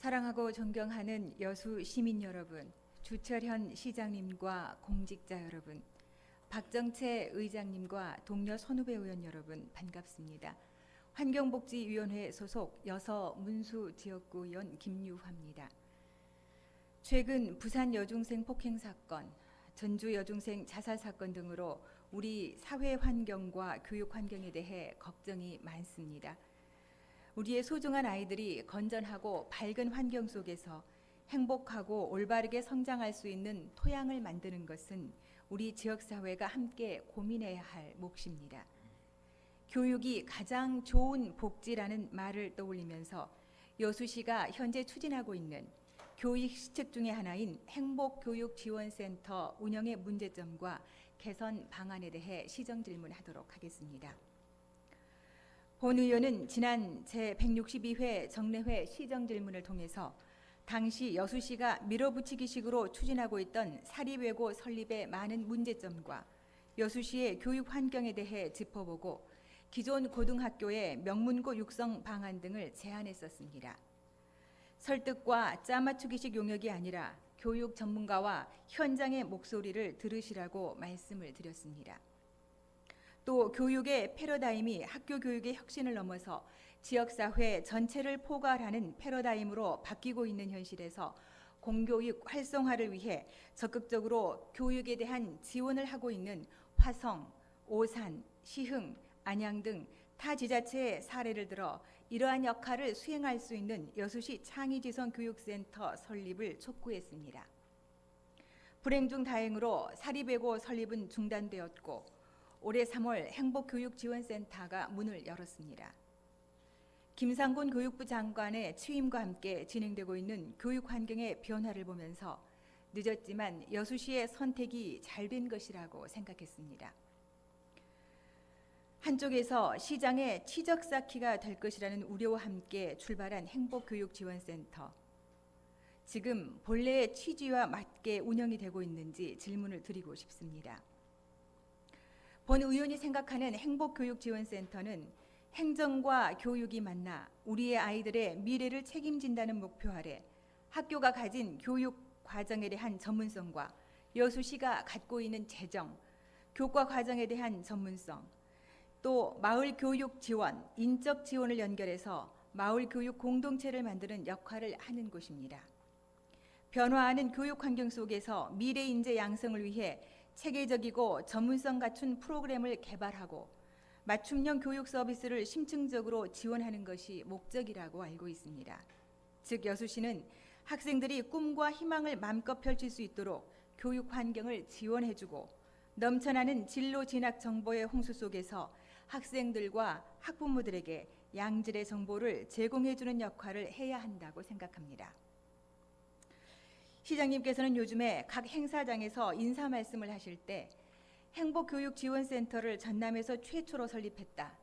사랑하고 존경하는 여수 시민 여러분, 주철현 시장님과 공직자 여러분, 박정채 의장님과 동료 선후배 의원 여러분 반갑습니다. 환경복지위원회 소속 여서 문수 지역구 의원 김유화입니다. 최근 부산 여중생 폭행 사건, 전주 여중생 자살 사건 등으로 우리 사회 환경과 교육 환경에 대해 걱정이 많습니다. 우리의 소중한 아이들이 건전하고 밝은 환경 속에서 행복하고 올바르게 성장할 수 있는 토양을 만드는 것은 우리 지역사회가 함께 고민해야 할 몫입니다. 교육이 가장 좋은 복지라는 말을 떠올리면서 여수시가 현재 추진하고 있는 교육 시책 중의 하나인 행복교육지원센터 운영의 문제점과 개선 방안에 대해 시정 질문하도록 하겠습니다. 본 의원은 지난 제162회 정례회 시정 질문을 통해서 당시 여수시가 밀어붙이기식으로 추진하고 있던 사립외고 설립의 많은 문제점과 여수시의 교육 환경에 대해 짚어보고 기존 고등학교의 명문고 육성 방안 등을 제안했었습니다. 설득과 짜맞추기식 용역이 아니라 교육 전문가와 현장의 목소리를 들으시라고 말씀을 드렸습니다. 또 교육의 패러다임이 학교 교육의 혁신을 넘어서 지역사회 전체를 포괄하는 패러다임으로 바뀌고 있는 현실에서 공교육 활성화를 위해 적극적으로 교육에 대한 지원을 하고 있는 화성, 오산, 시흥, 안양 등 타 지자체의 사례를 들어 이러한 역할을 수행할 수 있는 여수시 창의지성 교육센터 설립을 촉구했습니다. 불행 중 다행으로 사립외고 설립은 중단되었고 올해 3월 행복교육지원센터가 문을 열었습니다. 김상곤 교육부 장관의 취임과 함께 진행되고 있는 교육 환경의 변화를 보면서 늦었지만 여수시의 선택이 잘된 것이라고 생각했습니다. 한쪽에서 시장의 치적 쌓기가 될 것이라는 우려와 함께 출발한 행복교육지원센터. 지금 본래의 취지와 맞게 운영이 되고 있는지 질문을 드리고 싶습니다. 본 의원이 생각하는 행복교육지원센터는 행정과 교육이 만나 우리의 아이들의 미래를 책임진다는 목표 아래 학교가 가진 교육 과정에 대한 전문성과 여수시가 갖고 있는 재정, 교과 과정에 대한 전문성, 또 마을 교육 지원, 인적 지원을 연결해서 마을 교육 공동체를 만드는 역할을 하는 곳입니다. 변화하는 교육 환경 속에서 미래 인재 양성을 위해 체계적이고 전문성 갖춘 프로그램을 개발하고 맞춤형 교육 서비스를 심층적으로 지원하는 것이 목적이라고 알고 있습니다. 즉 여수시는 학생들이 꿈과 희망을 마음껏 펼칠 수 있도록 교육 환경을 지원해주고 넘쳐나는 진로 진학 정보의 홍수 속에서 학생들과 학부모들에게 양질의 정보를 제공해주는 역할을 해야 한다고 생각합니다. 시장님께서는 요즘에 각 행사장에서 인사 말씀을 하실 때 행복교육지원센터를 전남에서 최초로 설립했다.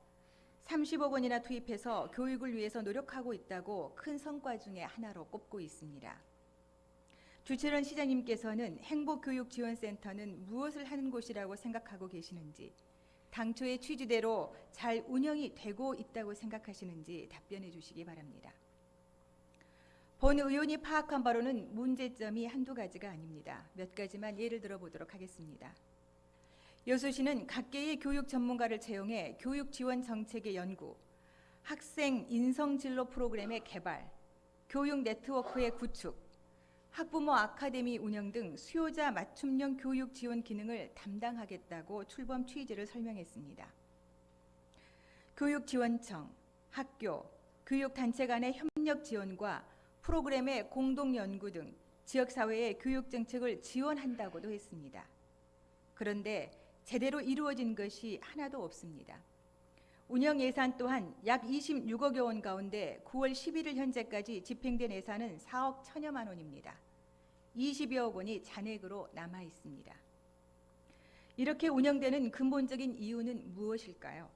30억 원이나 투입해서 교육을 위해서 노력하고 있다고 큰 성과 중에 하나로 꼽고 있습니다. 주철현 시장님께서는 행복교육지원센터는 무엇을 하는 곳이라고 생각하고 계시는지, 당초의 취지대로 잘 운영이 되고 있다고 생각하시는지 답변해 주시기 바랍니다. 본 의원이 파악한 바로는 문제점이 한두 가지가 아닙니다. 몇 가지만 예를 들어보도록 하겠습니다. 여수시는 각계의 교육 전문가를 채용해 교육 지원 정책의 연구, 학생 인성 진로 프로그램의 개발, 교육 네트워크의 구축, 학부모 아카데미 운영 등 수요자 맞춤형 교육 지원 기능을 담당하겠다고 출범 취지를 설명했습니다. 교육지원청, 학교, 교육단체 간의 협력 지원과 프로그램의 공동 연구 등 지역사회의 교육 정책을 지원한다고도 했습니다. 그런데 제대로 이루어진 것이 하나도 없습니다. 운영 예산 또한 약 26억여 원 가운데 9월 11일 현재까지 집행된 예산은 4억 1천여만 원입니다. 20여억 원이 잔액으로 남아 있습니다. 이렇게 운영되는 근본적인 이유는 무엇일까요?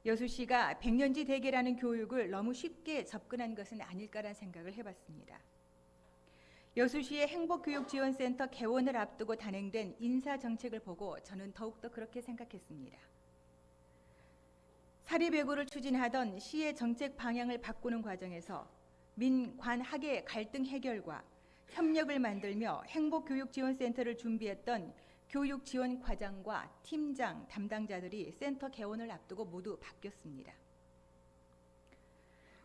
여수시가 백년지 대계라는 교육을 너무 쉽게 접근한 것은 아닐까라는 생각을 해봤습니다. 여수시의 행복교육지원센터 개원을 앞두고 단행된 인사정책을 보고 저는 더욱더 그렇게 생각했습니다. 사립외고를 추진하던 시의 정책 방향을 바꾸는 과정에서 민관학의 갈등 해결과 협력을 만들며 행복교육지원센터를 준비했던 교육지원과장과 팀장 담당자들이 센터 개원을 앞두고 모두 바뀌었습니다.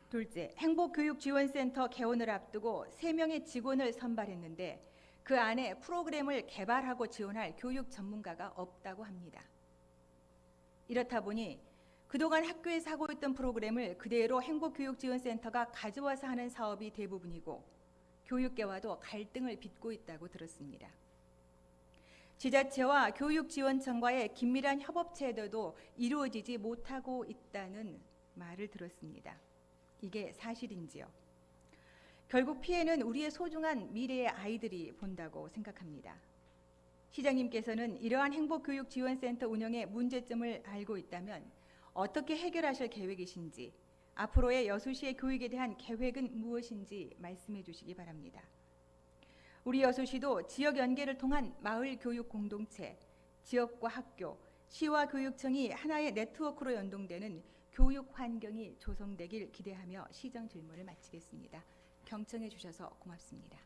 둘째, 행복교육지원센터 개원을 앞두고 3명의 직원을 선발했는데 그 안에 프로그램을 개발하고 지원할 교육 전문가가 없다고 합니다. 이렇다 보니 그동안 학교에서 하고 있던 프로그램을 그대로 행복교육지원센터가 가져와서 하는 사업이 대부분이고 교육계와도 갈등을 빚고 있다고 들었습니다. 지자체와 교육지원청과의 긴밀한 협업 제도도 이루어지지 못하고 있다는 말을 들었습니다. 이게 사실인지요? 결국 피해는 우리의 소중한 미래의 아이들이 본다고 생각합니다. 시장님께서는 이러한 행복교육지원센터 운영의 문제점을 알고 있다면 어떻게 해결하실 계획이신지, 앞으로의 여수시의 교육에 대한 계획은 무엇인지 말씀해 주시기 바랍니다. 우리 여수시도 지역 연계를 통한 마을 교육 공동체, 지역과 학교, 시와 교육청이 하나의 네트워크로 연동되는 교육 환경이 조성되길 기대하며 시정 질문을 마치겠습니다. 경청해 주셔서 고맙습니다.